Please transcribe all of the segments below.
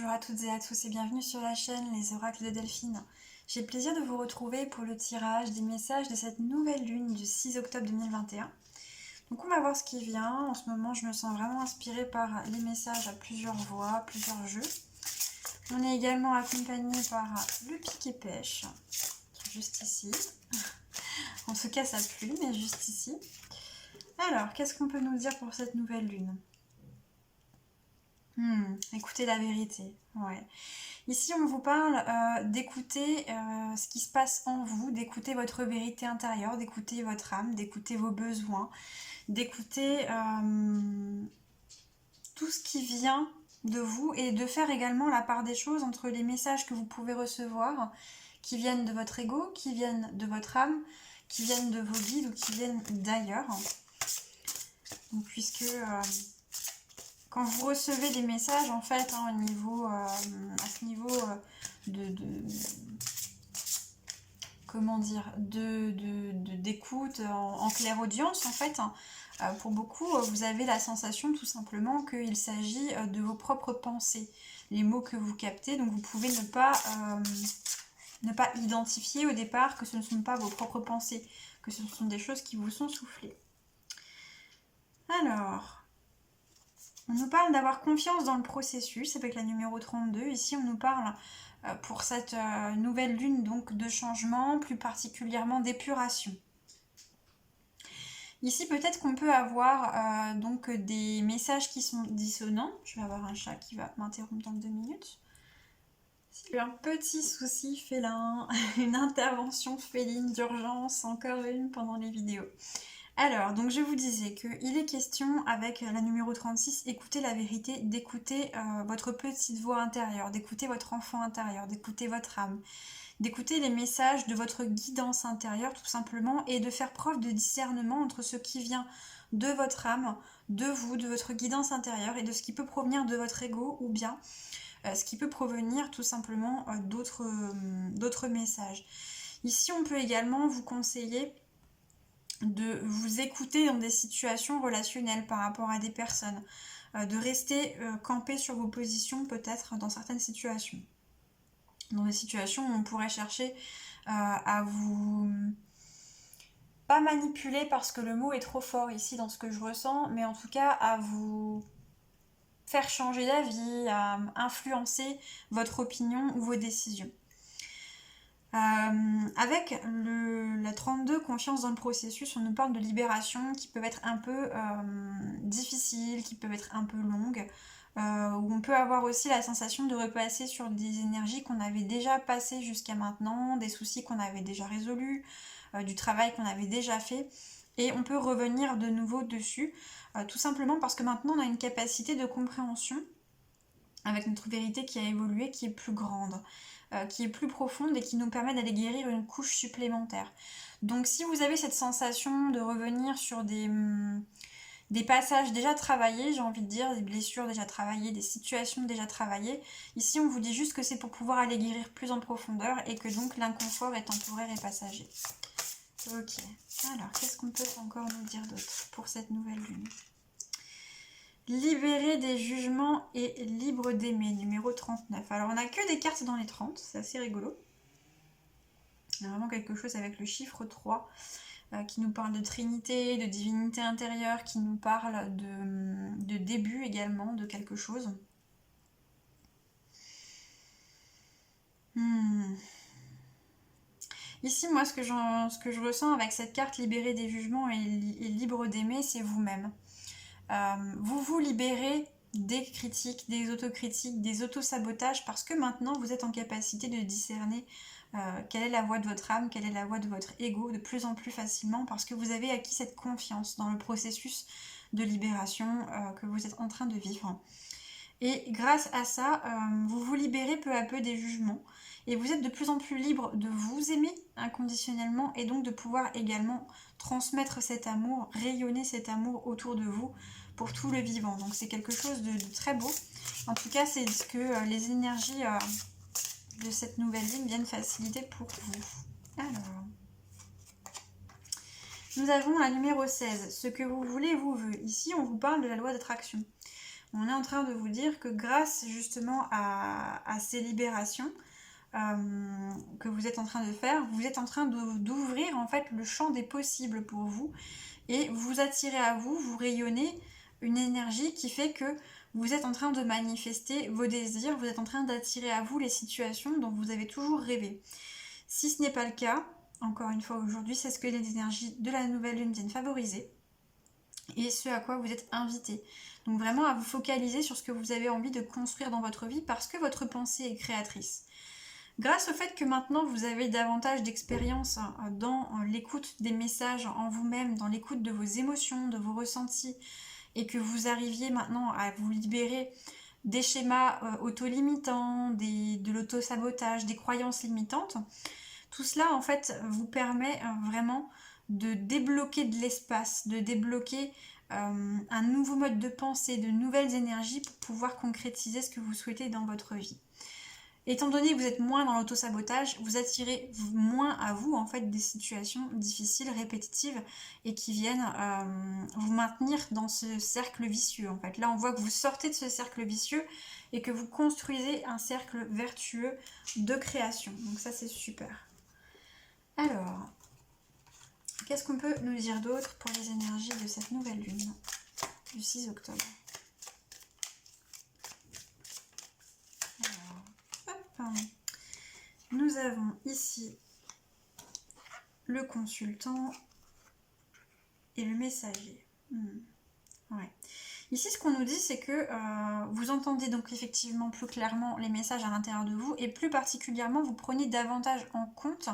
Bonjour à toutes et à tous et bienvenue sur la chaîne Les Oracles de Delphine. J'ai le plaisir de vous retrouver pour le tirage des messages de cette nouvelle lune du 6 octobre 2021. Donc on va voir ce qui vient. En ce moment, je me sens vraiment inspirée par les messages à plusieurs voix, plusieurs jeux. On est également accompagné par le pic et pêche, qui est juste ici. En tout cas, ça pue, mais juste ici. Alors, qu'est-ce qu'on peut nous dire pour cette nouvelle lune ? Écoutez la vérité, ouais. Ici, on vous parle d'écouter ce qui se passe en vous, d'écouter votre vérité intérieure, d'écouter votre âme, d'écouter vos besoins, d'écouter tout ce qui vient de vous et de faire également la part des choses entre les messages que vous pouvez recevoir, qui viennent de votre ego, qui viennent de votre âme, qui viennent de vos guides ou qui viennent d'ailleurs. Donc, puisque... quand vous recevez des messages, en fait, à ce niveau comment dire, d'écoute en clairaudience, en fait, pour beaucoup, vous avez la sensation tout simplement qu'il s'agit de vos propres pensées, les mots que vous captez, donc vous pouvez ne pas identifier au départ que ce ne sont pas vos propres pensées, que ce sont des choses qui vous sont soufflées. Alors... on nous parle d'avoir confiance dans le processus avec la numéro 32. Ici, on nous parle pour cette nouvelle lune donc de changement, plus particulièrement d'épuration. Ici, peut-être qu'on peut avoir donc des messages qui sont dissonants. Je vais avoir un chat qui va m'interrompre dans 2 minutes. J'ai eu un petit souci félin, une intervention féline d'urgence, encore une pendant les vidéos. Alors, donc je vous disais qu'il est question avec la numéro 36, écouter la vérité, d'écouter votre petite voix intérieure, d'écouter votre enfant intérieur, d'écouter votre âme, d'écouter les messages de votre guidance intérieure tout simplement et de faire preuve de discernement entre ce qui vient de votre âme, de vous, de votre guidance intérieure et de ce qui peut provenir de votre ego ou bien ce qui peut provenir tout simplement d'autres messages. Ici, on peut également vous conseiller de vous écouter dans des situations relationnelles par rapport à des personnes, de rester campé sur vos positions peut-être dans certaines situations. Dans des situations où on pourrait chercher à vous... pas manipuler parce que le mot est trop fort ici dans ce que je ressens, mais en tout cas à vous faire changer d'avis, à influencer votre opinion ou vos décisions. Avec la 32, confiance dans le processus, on nous parle de libération qui peuvent être un peu difficiles, qui peuvent être un peu longues, où on peut avoir aussi la sensation de repasser sur des énergies qu'on avait déjà passées jusqu'à maintenant, des soucis qu'on avait déjà résolus, du travail qu'on avait déjà fait, et on peut revenir de nouveau dessus, tout simplement parce que maintenant on a une capacité de compréhension avec notre vérité qui a évolué, qui est plus grande, qui est plus profonde et qui nous permet d'aller guérir une couche supplémentaire. Donc si vous avez cette sensation de revenir sur des passages déjà travaillés, j'ai envie de dire, des blessures déjà travaillées, des situations déjà travaillées, ici on vous dit juste que c'est pour pouvoir aller guérir plus en profondeur et que donc l'inconfort est temporaire et passager. Ok, alors qu'est-ce qu'on peut encore nous dire d'autre pour cette nouvelle lune ? Libéré des jugements et libre d'aimer, numéro 39. Alors on n'a que des cartes dans les 30, c'est assez rigolo. Il y a vraiment quelque chose avec le chiffre 3 qui nous parle de trinité, de divinité intérieure, qui nous parle de début également, de quelque chose. Ici, moi, ce que je ressens avec cette carte libérée des jugements et libre d'aimer, c'est vous-même. Vous vous libérez des critiques, des autocritiques, des autosabotages parce que maintenant vous êtes en capacité de discerner quelle est la voix de votre âme, quelle est la voix de votre ego de plus en plus facilement parce que vous avez acquis cette confiance dans le processus de libération que vous êtes en train de vivre. Et grâce à ça, vous vous libérez peu à peu des jugements et vous êtes de plus en plus libre de vous aimer inconditionnellement et donc de pouvoir également transmettre cet amour, rayonner cet amour autour de vous pour tout le vivant. Donc c'est quelque chose de très beau. En tout cas, c'est ce que les énergies de cette nouvelle ligne viennent faciliter pour vous. Alors, nous avons la numéro 16. Ce que vous voulez vous veut. Ici, on vous parle de la loi d'attraction. On est en train de vous dire que grâce justement à ces libérations que vous êtes en train de faire, vous êtes en train d'ouvrir en fait le champ des possibles pour vous et vous attirez à vous, vous rayonnez une énergie qui fait que vous êtes en train de manifester vos désirs, vous êtes en train d'attirer à vous les situations dont vous avez toujours rêvé. Si ce n'est pas le cas, encore une fois aujourd'hui, c'est ce que les énergies de la nouvelle lune viennent favoriser et ce à quoi vous êtes invité. Donc vraiment à vous focaliser sur ce que vous avez envie de construire dans votre vie parce que votre pensée est créatrice. Grâce au fait que maintenant vous avez davantage d'expérience dans l'écoute des messages en vous-même, dans l'écoute de vos émotions, de vos ressentis, et que vous arriviez maintenant à vous libérer des schémas auto-limitants, de l'auto-sabotage, des croyances limitantes, tout cela en fait vous permet vraiment de débloquer de l'espace, de débloquer un nouveau mode de pensée, de nouvelles énergies pour pouvoir concrétiser ce que vous souhaitez dans votre vie. Étant donné que vous êtes moins dans l'auto-sabotage, vous attirez moins à vous en fait des situations difficiles, répétitives et qui viennent vous maintenir dans ce cercle vicieux en fait. Là on voit que vous sortez de ce cercle vicieux et que vous construisez un cercle vertueux de création. Donc ça c'est super. Alors, qu'est-ce qu'on peut nous dire d'autre pour les énergies de cette nouvelle lune du 6 octobre? Nous avons ici le consultant et le messager. Ouais. Ici, ce qu'on nous dit, c'est que vous entendez donc effectivement plus clairement les messages à l'intérieur de vous et plus particulièrement, vous prenez davantage en compte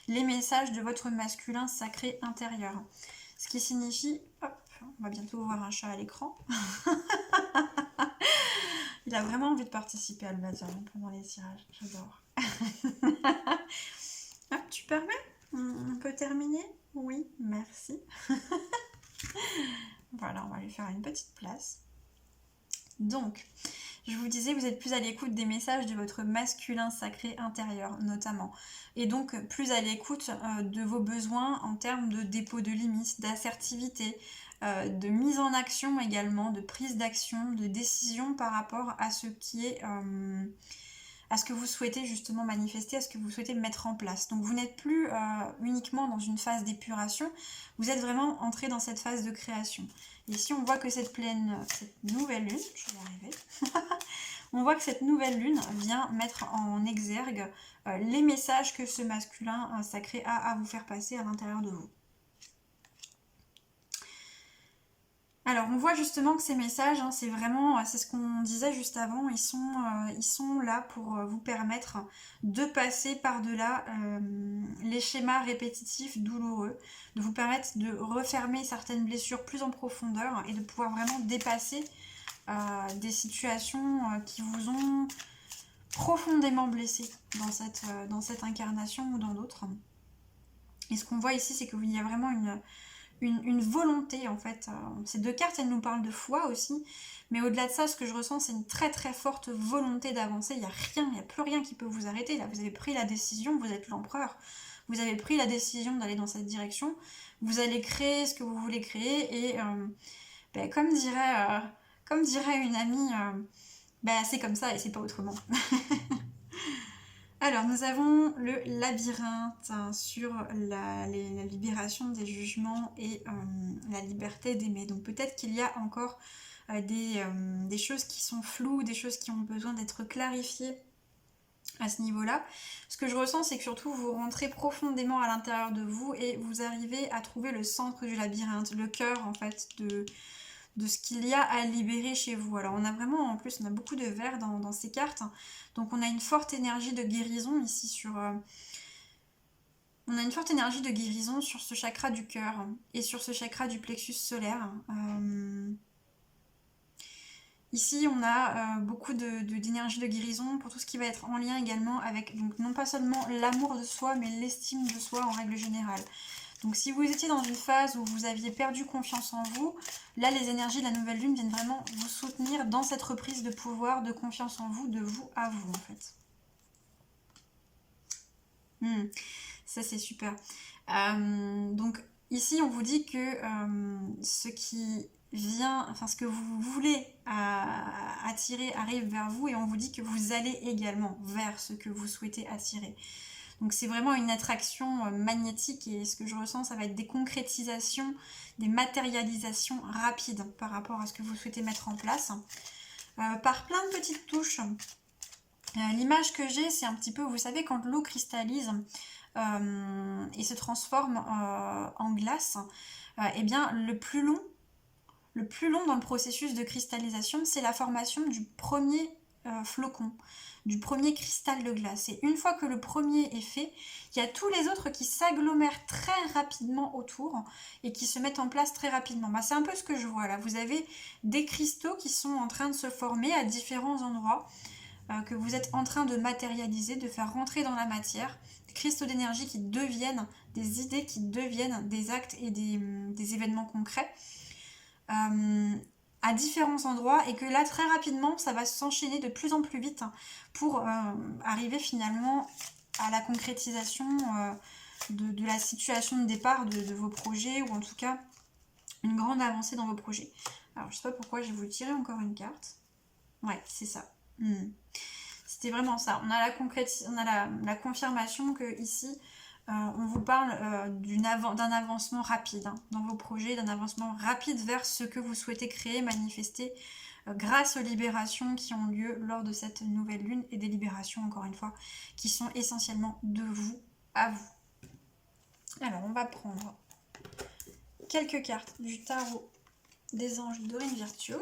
les messages de votre masculin sacré intérieur. Ce qui signifie... Hop, on va bientôt voir un chat à l'écran. Il a vraiment envie de participer à l'Amazon pendant les tirages. J'adore. Hop, tu permets? On peut terminer? Oui, merci. Voilà, on va lui faire une petite place. Donc, je vous disais, vous êtes plus à l'écoute des messages de votre masculin sacré intérieur, notamment. Et donc, plus à l'écoute de vos besoins en termes de dépôt de limites, d'assertivité, de mise en action également, de prise d'action, de décision par rapport à ce qui est... à ce que vous souhaitez justement manifester, à ce que vous souhaitez mettre en place. Donc vous n'êtes plus uniquement dans une phase d'épuration, vous êtes vraiment entré dans cette phase de création. Et ici on voit que cette nouvelle lune, je vais y arriver, on voit que cette nouvelle lune vient mettre en exergue les messages que ce masculin sacré a à vous faire passer à l'intérieur de vous. Alors on voit justement que ces messages, c'est vraiment, c'est ce qu'on disait juste avant, ils sont là pour vous permettre de passer par-delà les schémas répétitifs douloureux, de vous permettre de refermer certaines blessures plus en profondeur et de pouvoir vraiment dépasser des situations qui vous ont profondément blessé dans cette incarnation ou dans d'autres. Et ce qu'on voit ici, c'est qu'il y a vraiment une volonté en fait. Ces deux cartes, elles nous parlent de foi aussi, mais au-delà de ça, ce que je ressens, c'est une très très forte volonté d'avancer. Il n'y a plus rien qui peut vous arrêter. Là, vous avez pris la décision, vous êtes l'empereur. Vous avez pris la décision d'aller dans cette direction. Vous allez créer ce que vous voulez créer et comme dirait une amie, c'est comme ça et c'est pas autrement. Alors, nous avons le labyrinthe sur la libération des jugements et la liberté d'aimer. Donc peut-être qu'il y a encore des choses qui sont floues, des choses qui ont besoin d'être clarifiées à ce niveau-là. Ce que je ressens, c'est que surtout vous rentrez profondément à l'intérieur de vous et vous arrivez à trouver le centre du labyrinthe, le cœur en fait de ce qu'il y a à libérer chez vous. Alors on a vraiment, en plus on a beaucoup de vert dans ces cartes, donc on a une forte énergie de guérison ici on a une forte énergie de guérison sur ce chakra du cœur et sur ce chakra du plexus solaire. Ici on a beaucoup d'énergie de guérison pour tout ce qui va être en lien également avec, donc non pas seulement l'amour de soi, mais l'estime de soi en règle générale. Donc si vous étiez dans une phase où vous aviez perdu confiance en vous, là les énergies de la nouvelle lune viennent vraiment vous soutenir dans cette reprise de pouvoir, de confiance en vous, de vous à vous en fait. Ça c'est super. Donc ici on vous dit que ce qui vient, enfin ce que vous voulez attirer arrive vers vous et on vous dit que vous allez également vers ce que vous souhaitez attirer. Donc c'est vraiment une attraction magnétique et ce que je ressens, ça va être des concrétisations, des matérialisations rapides par rapport à ce que vous souhaitez mettre en place. Par plein de petites touches. L'image que j'ai, c'est un petit peu, vous savez, quand l'eau cristallise et se transforme en glace, eh bien le plus long dans le processus de cristallisation, c'est la formation du premier flocon, du premier cristal de glace. Et une fois que le premier est fait, il y a tous les autres qui s'agglomèrent très rapidement autour et qui se mettent en place très rapidement. C'est un peu ce que je vois là. Vous avez des cristaux qui sont en train de se former à différents endroits, que vous êtes en train de matérialiser, de faire rentrer dans la matière, des cristaux d'énergie qui deviennent des idées, qui deviennent des actes et des événements concrets. À différents endroits et que là très rapidement ça va s'enchaîner de plus en plus vite pour arriver finalement à la concrétisation de la situation de départ de vos projets ou en tout cas une grande avancée dans vos projets. Alors je sais pas pourquoi j'ai voulu tirer encore une carte. Ouais, c'est ça. C'était vraiment ça. On a la confirmation que ici on vous parle d'un avancement rapide dans vos projets, d'un avancement rapide vers ce que vous souhaitez créer, manifester grâce aux libérations qui ont lieu lors de cette nouvelle lune et des libérations, encore une fois, qui sont essentiellement de vous à vous. Alors, on va prendre quelques cartes du tarot des anges Dorine Virtue.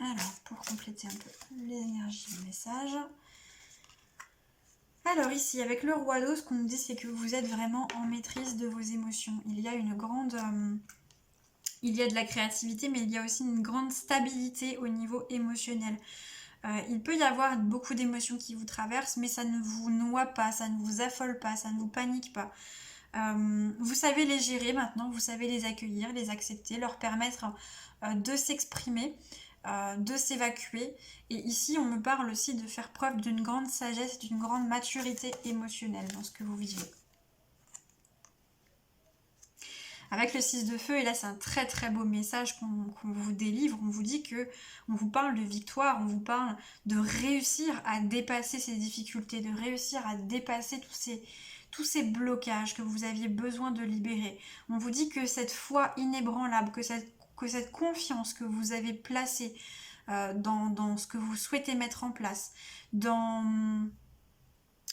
Alors, pour compléter un peu les énergies du message. Alors ici, avec le roi d'eau, ce qu'on nous dit, c'est que vous êtes vraiment en maîtrise de vos émotions. Il y a une grande... il y a de la créativité, mais il y a aussi une grande stabilité au niveau émotionnel. Il peut y avoir beaucoup d'émotions qui vous traversent, mais ça ne vous noie pas, ça ne vous affole pas, ça ne vous panique pas. Vous savez les gérer maintenant, vous savez les accueillir, les accepter, leur permettre de s'exprimer, de s'évacuer. Et ici, on me parle aussi de faire preuve d'une grande sagesse, d'une grande maturité émotionnelle dans ce que vous vivez. Avec le 6 de feu, et là c'est un très très beau message qu'on vous délivre, on vous dit que on vous parle de victoire, on vous parle de réussir à dépasser ces difficultés, de réussir à dépasser tous ces blocages que vous aviez besoin de libérer. On vous dit que cette foi inébranlable, que cette confiance que vous avez placée dans ce que vous souhaitez mettre en place, dans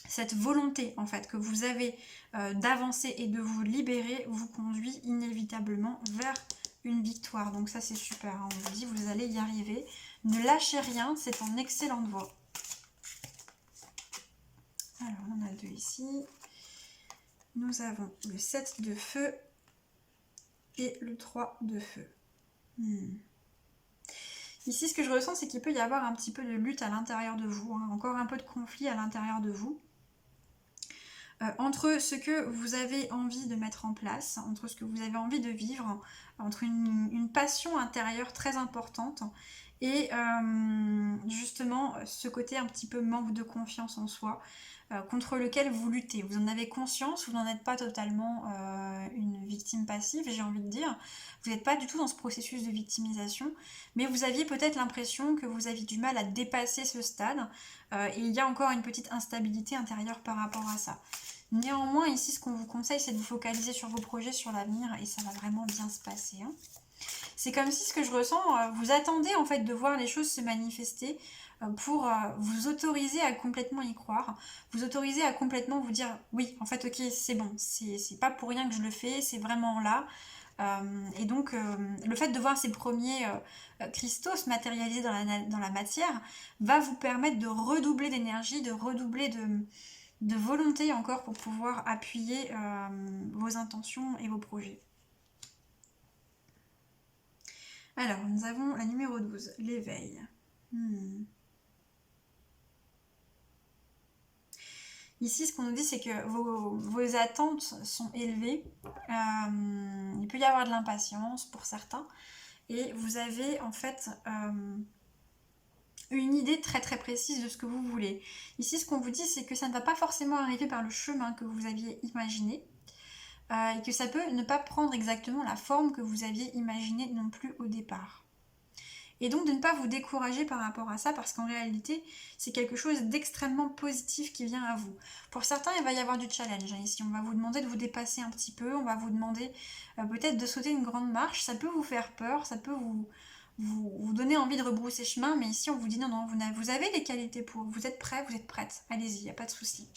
cette volonté en fait que vous avez d'avancer et de vous libérer vous conduit inévitablement vers une victoire. Donc ça c'est super, on vous dit vous allez y arriver. Ne lâchez rien, c'est en excellente voie. Alors on a deux ici. Nous avons le 7 de feu et le 3 de feu. Ici, ce que je ressens, c'est qu'il peut y avoir un petit peu de lutte à l'intérieur de vous, encore un peu de conflit à l'intérieur de vous. Entre ce que vous avez envie de mettre en place, entre ce que vous avez envie de vivre, entre une passion intérieure très importante et justement ce côté un petit peu manque de confiance en soi, contre lequel vous luttez. Vous en avez conscience, vous n'en êtes pas totalement une victime passive, j'ai envie de dire. Vous n'êtes pas du tout dans ce processus de victimisation, mais vous aviez peut-être l'impression que vous aviez du mal à dépasser ce stade, et il y a encore une petite instabilité intérieure par rapport à ça. Néanmoins, ici, ce qu'on vous conseille, c'est de vous focaliser sur vos projets, sur l'avenir, et ça va vraiment bien se passer. C'est comme si, ce que je ressens, vous attendez en fait de voir les choses se manifester pour vous autoriser à complètement y croire, vous autoriser à complètement vous dire oui, en fait, ok, c'est bon, c'est pas pour rien que je le fais, c'est vraiment là. Et donc, le fait de voir ces premiers cristaux se matérialiser dans la matière va vous permettre de redoubler d'énergie, de redoubler de volonté encore pour pouvoir appuyer vos intentions et vos projets. Alors, nous avons la numéro 12, l'éveil. Ici, ce qu'on nous dit, c'est que vos attentes sont élevées. Il peut y avoir de l'impatience pour certains. Et vous avez en fait une idée très très précise de ce que vous voulez. Ici, ce qu'on vous dit, c'est que ça ne va pas forcément arriver par le chemin que vous aviez imaginé. et que ça peut ne pas prendre exactement la forme que vous aviez imaginée non plus au départ. Et donc de ne pas vous décourager par rapport à ça, parce qu'en réalité, c'est quelque chose d'extrêmement positif qui vient à vous. Pour certains, il va y avoir du challenge, hein. Ici, on va vous demander de vous dépasser un petit peu, on va vous demander peut-être de sauter une grande marche, ça peut vous faire peur, ça peut vous donner envie de rebrousser chemin, mais ici, on vous dit non, non, vous avez les qualités pour, vous êtes prêts, vous êtes prête, allez-y, il n'y a pas de souci.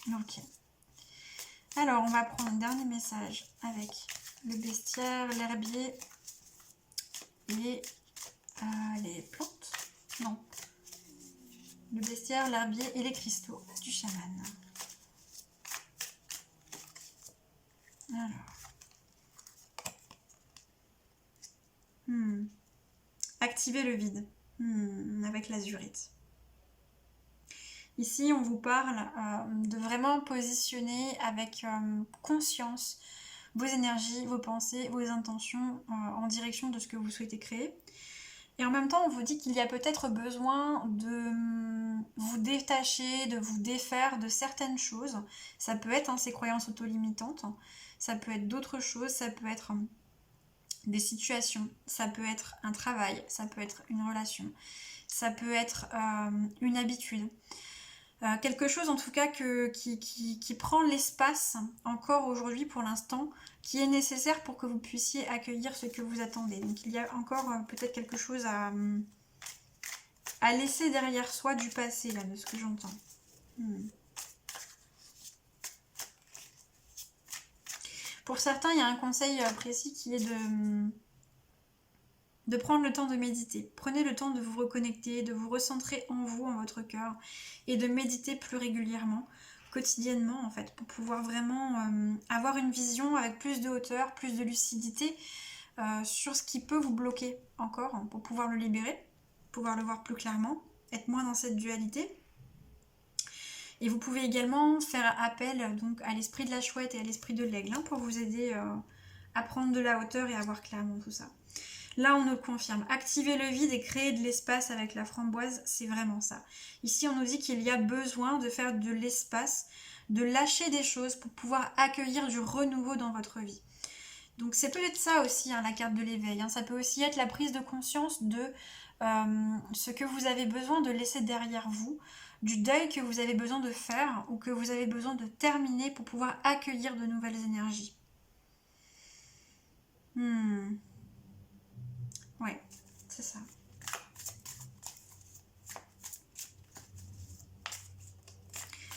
Ok. Alors, on va prendre un dernier message avec le bestiaire, l'herbier et les plantes. Non. Le bestiaire, l'herbier et les cristaux du chaman. Alors. Activer le vide. Avec l'azurite. Ici, on vous parle de vraiment positionner avec conscience vos énergies, vos pensées, vos intentions en direction de ce que vous souhaitez créer. Et en même temps, on vous dit qu'il y a peut-être besoin de vous détacher, de vous défaire de certaines choses. Ça peut être ces croyances auto-limitantes, ça peut être d'autres choses, ça peut être des situations, ça peut être un travail, ça peut être une relation, ça peut être une habitude. Quelque chose en tout cas qui prend l'espace encore aujourd'hui pour l'instant, qui est nécessaire pour que vous puissiez accueillir ce que vous attendez. Donc il y a encore peut-être quelque chose à laisser derrière soi du passé, là, de ce que j'entends. Pour certains, il y a un conseil précis qui est de prendre le temps de méditer. Prenez le temps de vous reconnecter, de vous recentrer en vous, en votre cœur, et de méditer plus régulièrement, quotidiennement en fait, pour pouvoir vraiment avoir une vision avec plus de hauteur, plus de lucidité sur ce qui peut vous bloquer encore, hein, pour pouvoir le libérer, pouvoir le voir plus clairement, être moins dans cette dualité. Et vous pouvez également faire appel donc à l'esprit de la chouette et à l'esprit de l'aigle pour vous aider à prendre de la hauteur et à voir clairement tout ça. Là, on nous le confirme. Activer le vide et créer de l'espace avec la framboise, c'est vraiment ça. Ici, on nous dit qu'il y a besoin de faire de l'espace, de lâcher des choses pour pouvoir accueillir du renouveau dans votre vie. Donc, c'est peut-être ça aussi, la carte de l'éveil. Ça peut aussi être la prise de conscience de ce que vous avez besoin de laisser derrière vous, du deuil que vous avez besoin de faire ou que vous avez besoin de terminer pour pouvoir accueillir de nouvelles énergies. Ouais, c'est ça.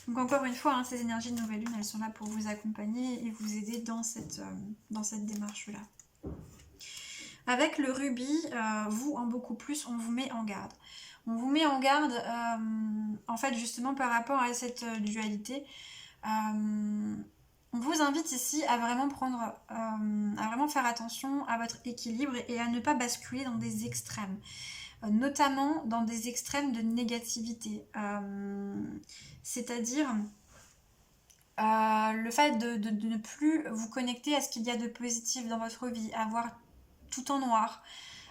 Donc encore une fois, ces énergies de nouvelle lune, elles sont là pour vous accompagner et vous aider dans cette démarche-là. Avec le rubis, vous en beaucoup plus, on vous met en garde. On vous met en garde, en fait, justement par rapport à cette dualité. On vous invite ici à vraiment à vraiment faire attention à votre équilibre et à ne pas basculer dans des extrêmes. Notamment dans des extrêmes de négativité. C'est-à-dire le fait de ne plus vous connecter à ce qu'il y a de positif dans votre vie, à voir tout en noir,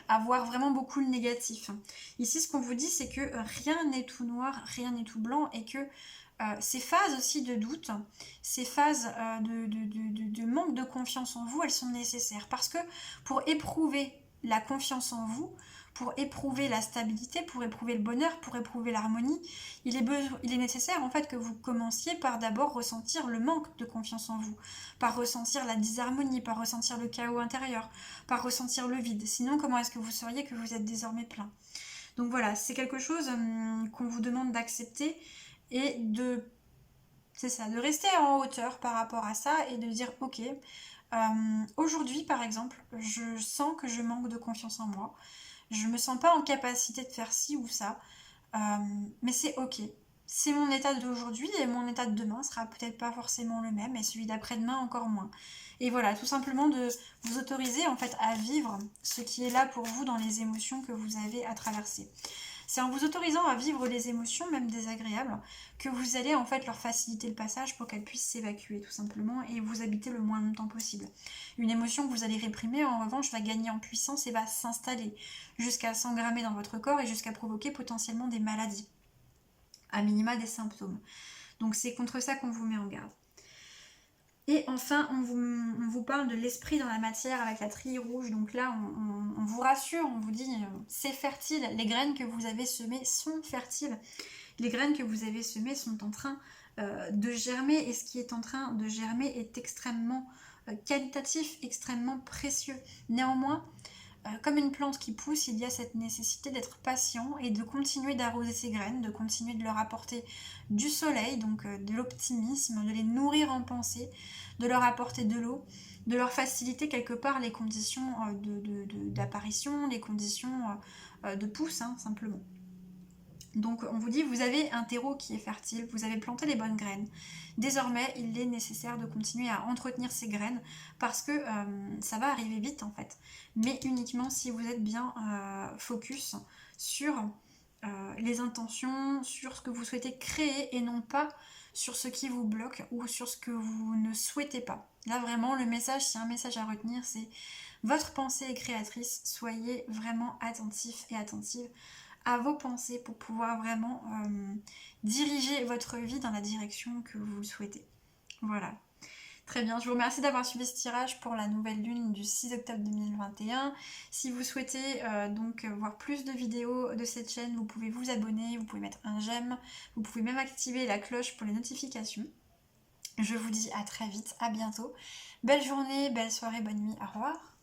à voir vraiment beaucoup le négatif. Ici, ce qu'on vous dit, c'est que rien n'est tout noir, rien n'est tout blanc, et que ces phases aussi de doute, ces phases de manque de confiance en vous, elles sont nécessaires. Parce que pour éprouver la confiance en vous, pour éprouver la stabilité, pour éprouver le bonheur, pour éprouver l'harmonie, il est nécessaire en fait que vous commenciez par d'abord ressentir le manque de confiance en vous, par ressentir la disharmonie, par ressentir le chaos intérieur, par ressentir le vide. Sinon, comment est-ce que vous sauriez que vous êtes désormais plein? Donc voilà, c'est quelque chose qu'on vous demande d'accepter et de rester en hauteur par rapport à ça et de dire ok, aujourd'hui par exemple, je sens que je manque de confiance en moi. Je me sens pas en capacité de faire ci ou ça, mais c'est ok. C'est mon état d'aujourd'hui et mon état de demain sera peut-être pas forcément le même et celui d'après-demain encore moins. Et voilà, tout simplement de vous autoriser en fait à vivre ce qui est là pour vous dans les émotions que vous avez à traverser. C'est en vous autorisant à vivre les émotions, même désagréables, que vous allez en fait leur faciliter le passage pour qu'elles puissent s'évacuer tout simplement et vous habiter le moins longtemps possible. Une émotion que vous allez réprimer, en revanche, va gagner en puissance et va s'installer jusqu'à s'engrammer dans votre corps et jusqu'à provoquer potentiellement des maladies, à minima des symptômes. Donc c'est contre ça qu'on vous met en garde. Et enfin, on vous parle de l'esprit dans la matière avec la trille rouge. Donc là, on vous rassure, on vous dit c'est fertile. Les graines que vous avez semées sont fertiles. Les graines que vous avez semées sont en train de germer. Et ce qui est en train de germer est extrêmement qualitatif, extrêmement précieux. Néanmoins, comme une plante qui pousse, il y a cette nécessité d'être patient et de continuer d'arroser ces graines, de continuer de leur apporter du soleil, donc de l'optimisme, de les nourrir en pensée, de leur apporter de l'eau, de leur faciliter quelque part les conditions d'apparition, les conditions de pousse, hein, simplement. Donc on vous dit, vous avez un terreau qui est fertile, vous avez planté les bonnes graines. Désormais, il est nécessaire de continuer à entretenir ces graines parce que ça va arriver vite en fait. Mais uniquement si vous êtes bien focus sur les intentions, sur ce que vous souhaitez créer et non pas sur ce qui vous bloque ou sur ce que vous ne souhaitez pas. Là vraiment, le message, c'est un message à retenir, c'est votre pensée est créatrice. Soyez vraiment attentif et attentive à vos pensées pour pouvoir vraiment diriger votre vie dans la direction que vous souhaitez. Voilà. Très bien, je vous remercie d'avoir suivi ce tirage pour la nouvelle lune du 6 octobre 2021. Si vous souhaitez donc voir plus de vidéos de cette chaîne, vous pouvez vous abonner, vous pouvez mettre un j'aime, vous pouvez même activer la cloche pour les notifications. Je vous dis à très vite, à bientôt. Belle journée, belle soirée, bonne nuit, au revoir.